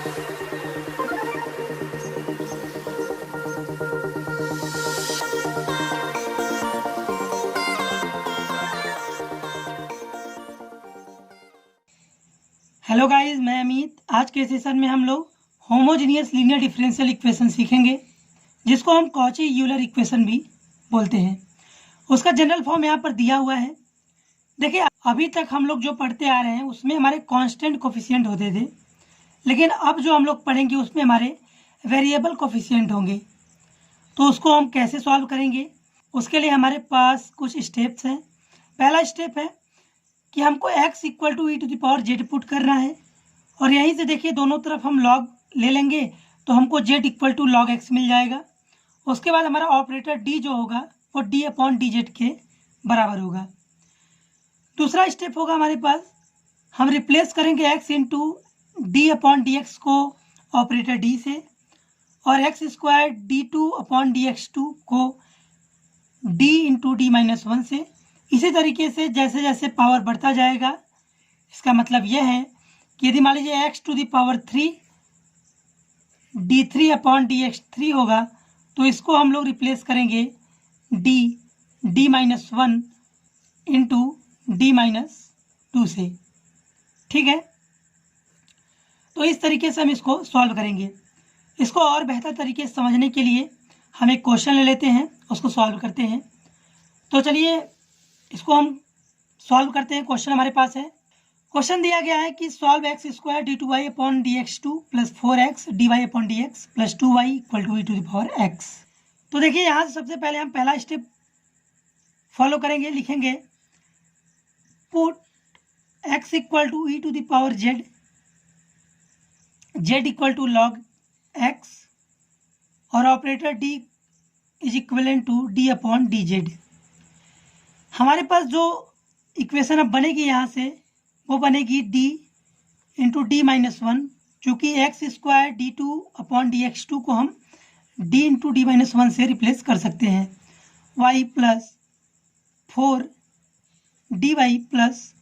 Hello guys, मैं अमित। आज के सेशन में हम लोग होमोजेनियस लीनियर डिफरेंशियल इक्वेशन सीखेंगे, जिसको हम कॉची यूलर इक्वेशन भी बोलते हैं। उसका जनरल फॉर्म यहाँ पर दिया हुआ है। देखिए, अभी तक हम लोग जो पढ़ते आ रहे हैं उसमें हमारे कांस्टेंट कोफिशिएंट होते थे, लेकिन अब जो हम लोग पढ़ेंगे उसमें हमारे वेरिएबल कोफिशिएंट होंगे। तो उसको हम कैसे सॉल्व करेंगे, उसके लिए हमारे पास कुछ स्टेप्स हैं। पहला स्टेप है कि हमको x equal to E to the power Z put करना है, और यहीं से देखिए दोनों तरफ हम लॉग ले लेंगे तो हमको z equal to log x मिल जाएगा। उसके बाद हमारा ऑपरेटर d जो होगा वो d अपॉन डी जेड के बराबर होगा। दूसरा स्टेप होगा हमारे पास, हम रिप्लेस करेंगे x into d upon D x को ऑपरेटर d से, और x square D two upon D x two को d into D minus one से। इसी तरीके से जैसे जैसे पावर बढ़ता जाएगा, इसका मतलब यह है कि यदि मान लीजिए x to the power 3 d three upon D x three होगा, तो इसको हम लोग रिप्लेस करेंगे d minus one into D minus two से। ठीक है, तो इस तरीके से हम इसको सॉल्व करेंगे। इसको और बेहतर तरीके से समझने के लिए हम एक क्वेश्चन ले लेते हैं, उसको सॉल्व करते हैं। तो चलिए इसको हम सॉल्व करते हैं। क्वेश्चन हमारे पास है, क्वेश्चन दिया गया है कि solve x square D two y upon D x two plus 4x d y upon D x plus 2y equal to E to the power x। तो देखिए यहाँ से सबसे पहले हम पहला स्टेप फॉलो करेंगे, लिखेंगे put x equal to E to the power z equal to log x, और operator d is equivalent to d upon d z. हमारे पास जो इक्वेशन अब बनेगी यहाँ से वो बनेगी d into D minus one, चूँकि X square D two upon D x two को हम d into D minus one से रिप्लेस कर सकते हैं, y plus 4 D Y plus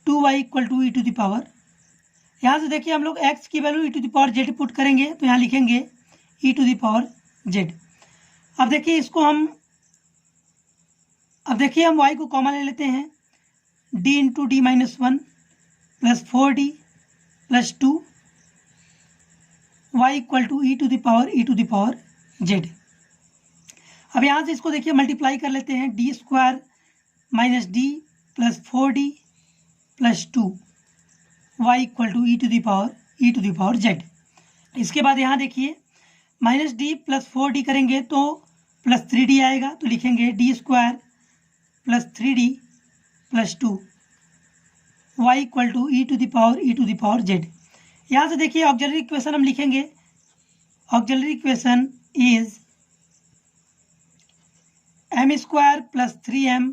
2y equal to E to the power. यहाँ से देखिए हम लोग x की value E to the power Z put करेंगे, तो यहाँ लिखेंगे E to the power Z. अब देखिए हम y को कॉमन ले लेते हैं, d into D minus one plus 4d plus 2 y equal to E to the power Z. अब यहाँ से इसको देखिए मल्टीप्लाई कर लेते हैं, d square minus d plus 4d plus 2 y equal to E to the power z. इसके बाद यहाँ देखिए माइनस डी प्लस 4d करेंगे तो प्लस 3d आएगा, तो लिखेंगे d square plus 3d plus 2 y equal to E to the power z. यहाँ से देखिए ऑक्सिलरी इक्वेशन हम लिखेंगे, auxiliary equation is m square plus 3m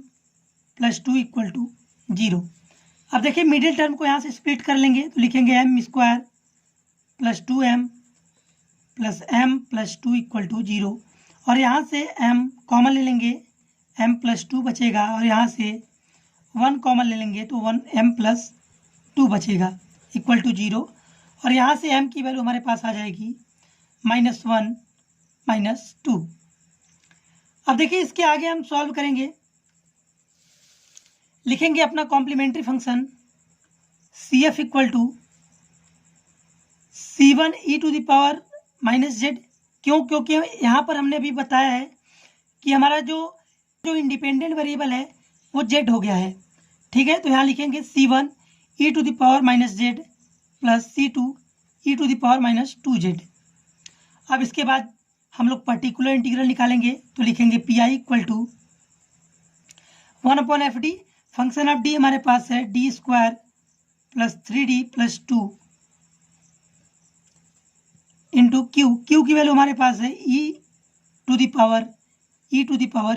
plus 2 equal to 0। अब देखिए मिडिल टर्म को यहाँ से स्प्लिट कर लेंगे, तो लिखेंगे m square plus 2m plus m plus 2 equal to 0, और यहाँ से m कॉमन ले लेंगे, m प्लस 2 बचेगा, और यहाँ से 1 कॉमन ले लेंगे तो 1m प्लस 2 बचेगा इक्वल टू 0, और यहाँ से m की वैल्यू हमारे पास आ जाएगी -1 -2। अब देखिए इसके आगे हम सॉल्व करेंगे, लिखेंगे अपना complementary function CF equal to C1 e to the power minus z. क्यों? क्योंकि यहाँ पर हमने अभी बताया है कि हमारा जो इंडिपेंडेंट वेरिएबल है वो जेड हो गया है। ठीक है, तो यहाँ लिखेंगे C1 e to the power minus z plus C2 e to the power minus 2z। अब इसके बाद हम लोग पर्टिकुलर इंटीग्रल निकालेंगे, तो लिखेंगे PI equal to 1 upon F D. Function of D हमारे पास है D square plus 3d plus 2 into Q. Q की वैल्यू हमारे पास है E to the power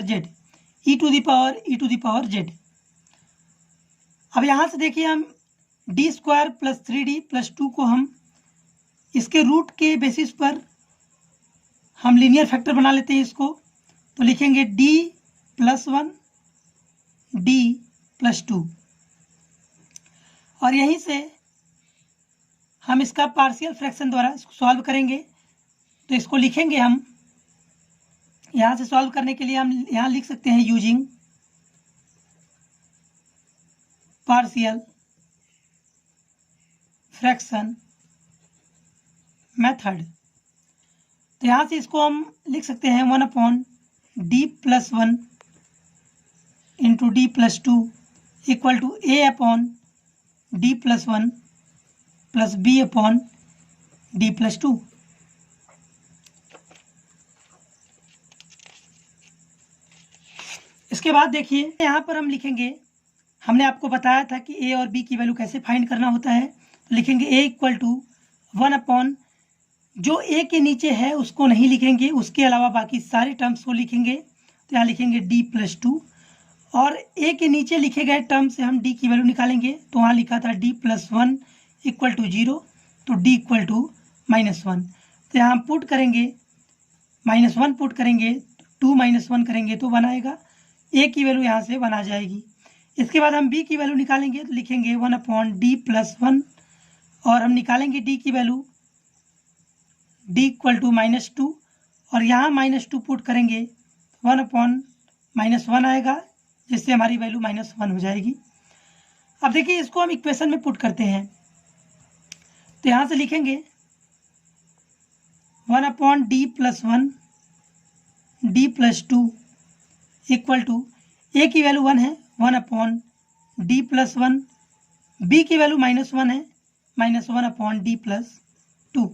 Z, E to the power Z. अब यहाँ से देखिए हम D square plus 3d plus 2 को हम इसके रूट के बेसिस पर हम लीनियर फैक्टर बना लेते हैं इसको, तो लिखेंगे d प्लस 1 d प्लस 2, और यहीं से हम इसका पार्शियल फ्रैक्शन द्वारा इसको सॉल्व करेंगे। तो इसको लिखेंगे हम, यहाँ से सॉल्व करने के लिए हम यहाँ लिख सकते हैं यूजिंग पार्शियल फ्रैक्शन मेथड। तो यहाँ से इसको हम लिख सकते हैं 1/d+1 into d+2 equal to a/d+1 plus b/d+2। इसके बाद देखिए यहाँ पर हम लिखेंगे, हमने आपको बताया था कि a और b की वैल्यू कैसे फाइंड करना होता है। तो लिखेंगे a इक्वल टू 1/, जो a के नीचे है उसको नहीं लिखेंगे, उसके अलावा बाकी सारे टर्म्स को लिखेंगे। तो यहाँ लिखेंगे d+2 और a के नीचे लिखे गए टर्म से हम d की वैल्यू निकालेंगे। तो वहाँ लिखा था d+1 इक्वल टू 0, तो d इक्वल टू -1। तो यहाँ पुट करेंगे, -1 पुट करेंगे, 2 - 1 करेंगे तो 1 आएगा। a की वैल्यू यहाँ से 1 आ जाएगी। इसके बाद हम b की वैल्यू निकालेंगे, तो लिखेंगे 1/d+1 और हम निकालेंगे d की वैल्यू, d इक्वल टू -2 और यहाँ -2 पुट करेंगे, 1/-1 आएगा, जिससे हमारी वैल्यू -1 हो जाएगी। अब देखिए इसको हम इक्वेशन में पुट करते हैं। तो यहाँ से लिखेंगे 1/d+1 d+2 equal to a की वैल्यू 1 है, 1/d+1, b की वैल्यू -1 है, -1/d+2।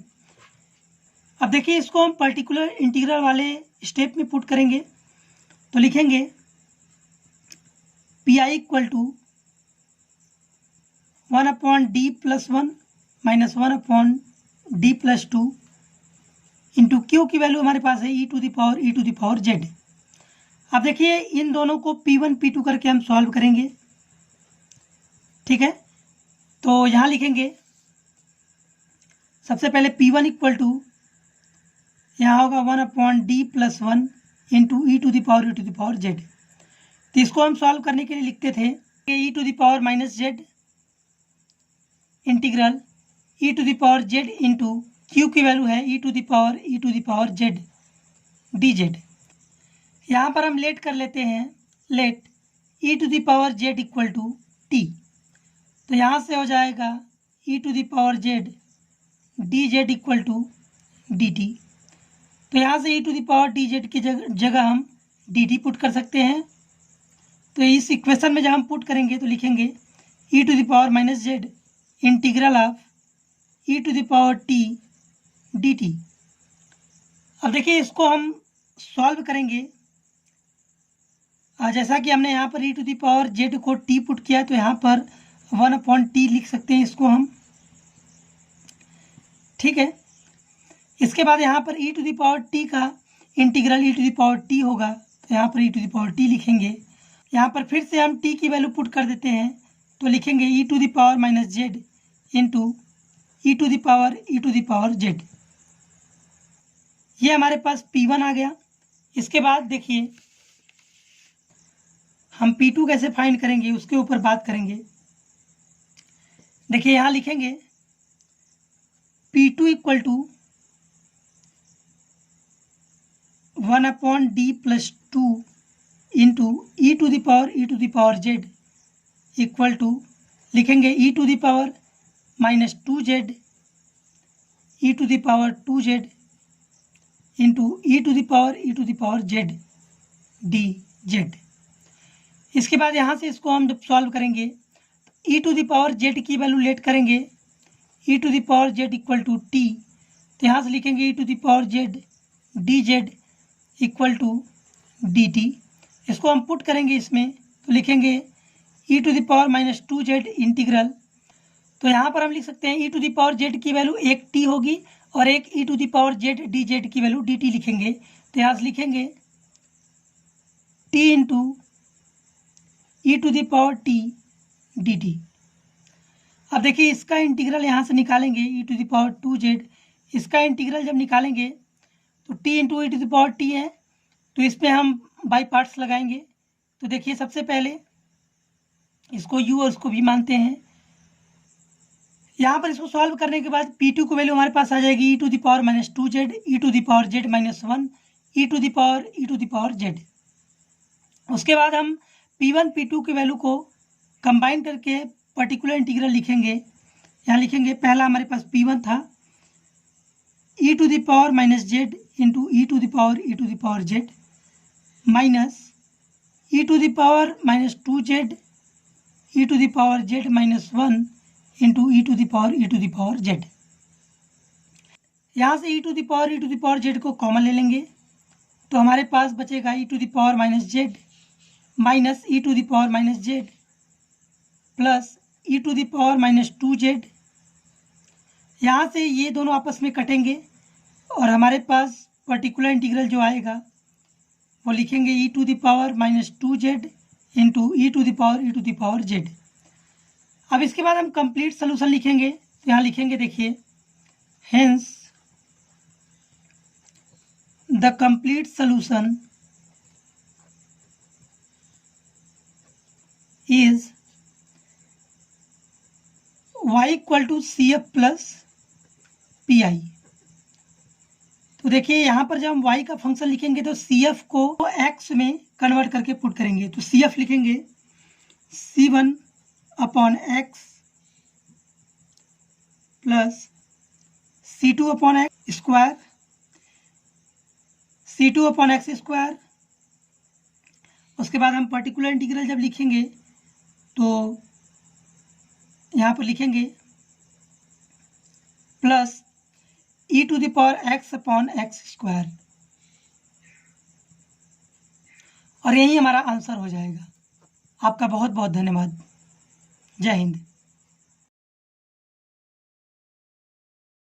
अब देखिए इसको हम पर्टिकुलर इंटीग्रल वाले स्टेप में पुट करेंगे। तो लिखेंगे pi equal to 1/d+1 -1/d+2 into q की वैल्यू हमारे पास है e to the power z। अब देखिए इन दोनों को p1 p2 करके हम सॉल्व करेंगे, ठीक है। तो यहाँ लिखेंगे सबसे पहले p1 इक्वल टू, यहाँ होगा 1/d+1 into e to the power z। तो इसको हम सॉल्व करने के लिए लिखते थे कि e to the power -z integral e to the power z into q की वैल्यू है e to the power z dz। यहाँ पर हम लेट कर लेते हैं, let e to the power z equal to t। तो यहाँ से हो जाएगा e to the power z dz equal to dt। तो यहाँ से e to the power dz की जगह हम dt पुट कर सकते हैं। तो इस इक्वेशन में जब हम पुट करेंगे तो लिखेंगे e to the power -z integral of e to the power t dt। अब देखिए इसको हम सॉल्व करेंगे। जैसा कि हमने यहाँ पर e to the power z को t पुट किया, तो यहाँ पर 1/t लिख सकते हैं इसको हम, ठीक है। इसके बाद यहाँ पर e to the power t का integral e to the power t होगा, तो यहाँ पर e to the power t लिखेंगे। यहाँ पर फिर से हम t की वैल्यू पुट कर देते हैं, तो लिखेंगे e to the power -z into e to the power z। ये हमारे पास p1 आ गया। इसके बाद देखिए हम p2 कैसे फाइंड करेंगे उसके ऊपर बात करेंगे। देखिए यहाँ लिखेंगे p2 equal to 1/d+2 into e to the power z equal to, लिखेंगे e to the power -2z e to the power 2z into e to the power z dz। इसके बाद यहाँ से इसको हम जब सॉल्व करेंगे e to the power z की वैल्यू लेट करेंगे, e to the power z equal to t। तो यहाँ से लिखेंगे e to the power z dz equal to dt। इसको हम पुट करेंगे इसमें, तो लिखेंगे e to the power -2z integral. तो यहाँ पर हम लिख सकते हैं e to the power z की वैल्यू एक t होगी और एक e to the power z dz की वैल्यू dt लिखेंगे। तो यहाँ से लिखेंगे t into e to the power t dt। अब देखिए इसका इंटीग्रल यहाँ से निकालेंगे e to the power 2z। इसका इंटीग्रल जब निकालेंगे तो t into e to the power t है, तो इस पर हम बाई पार्ट्स लगाएंगे। तो देखिए सबसे पहले इसको u और इसको v मानते हैं, यहाँ पर इसको सॉल्व करने के बाद P2 की वैल्यू हमारे पास आ जाएगी e⁻² - 2z e⁻z - 1 e⁻z। उसके बाद हम P1 P2 की वैल्यू को कंबाइन करके पर्टिकुलर इंटीग्रल लिखेंगे। यहाँ लिखेंगे, पहला हमारे पास P1 था e⁻ - z into e⁻z minus e⁻ - 2z e⁻z - 1 into e⁻z। यहाँ से e⁻z को कॉमन ले लेंगे तो हमारे पास बचेगा e⁻ z minus e⁻z plus e⁻ 2z। यहाँ से ये दोनों आपस में कटेंगे और हमारे पास पर्टिकुलर इंटीग्रल जो आएगा वो लिखेंगे e⁻ - 2z इंटू e⁻z। अब इसके बाद हम कंप्लीट सोल्यूशन लिखेंगे तो यहाँ लिखेंगे, देखिए, hence the complete solution is y = CF plus PI। तो देखिए यहाँ पर जब हम y का फंक्शन लिखेंगे तो CF को x में कन्वर्ट करके पुट करेंगे तो CF लिखेंगे C1/x plus C2/x square C2/x²। उसके बाद हम पर्टिकुलर इंटीग्रल जब लिखेंगे तो यहाँ पर लिखेंगे प्लस e⁻x/x²। और यही हमारा आंसर हो जाएगा। आपका बहुत बहुत धन्यवाद। जय हिंद।